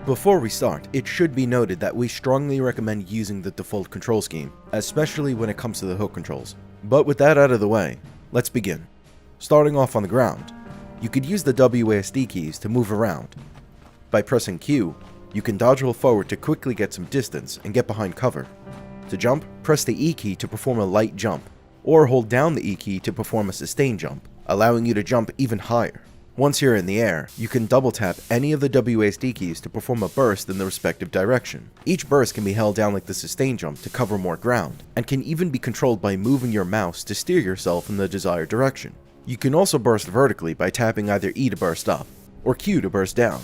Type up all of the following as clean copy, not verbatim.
Before we start, it should be noted that we strongly recommend using the default control scheme, especially when it comes to the hook controls. But with that out of the way, let's begin. Starting off on the ground, you could use the WASD keys to move around. By pressing Q, you can dodge roll forward to quickly get some distance and get behind cover. To jump, press the E key to perform a light jump, or hold down the E key to perform a sustained jump, allowing you to jump even higher. Once you're in the air, you can double tap any of the WASD keys to perform a burst in the respective direction. Each burst can be held down like the sustain jump to cover more ground, and can even be controlled by moving your mouse to steer yourself in the desired direction. You can also burst vertically by tapping either E to burst up, or Q to burst down.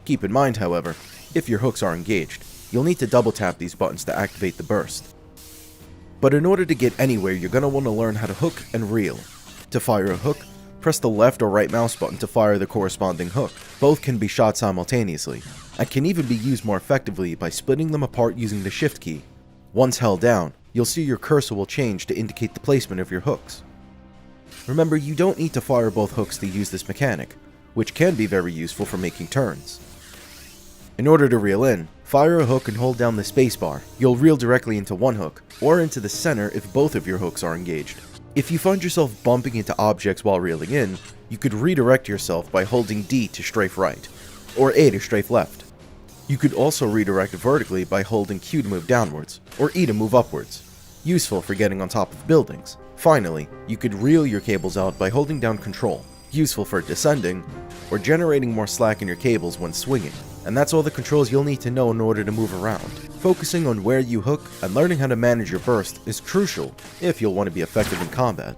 Keep in mind, however, if your hooks are engaged, you'll need to double tap these buttons to activate the burst. But in order to get anywhere, you're going to want to learn how to hook and reel. To fire a hook, press the left or right mouse button to fire the corresponding hook. Both can be shot simultaneously, and can even be used more effectively by splitting them apart using the shift key. Once held down, you'll see your cursor will change to indicate the placement of your hooks. Remember, you don't need to fire both hooks to use this mechanic, which can be very useful for making turns. In order to reel in, fire a hook and hold down the spacebar. You'll reel directly into one hook, or into the center if both of your hooks are engaged. If you find yourself bumping into objects while reeling in, you could redirect yourself by holding D to strafe right, or A to strafe left. You could also redirect vertically by holding Q to move downwards, or E to move upwards, useful for getting on top of buildings. Finally, you could reel your cables out by holding down Control, useful for descending, or generating more slack in your cables when swinging. And that's all the controls you'll need to know in order to move around. Focusing on where you hook and learning how to manage your burst is crucial if you'll want to be effective in combat.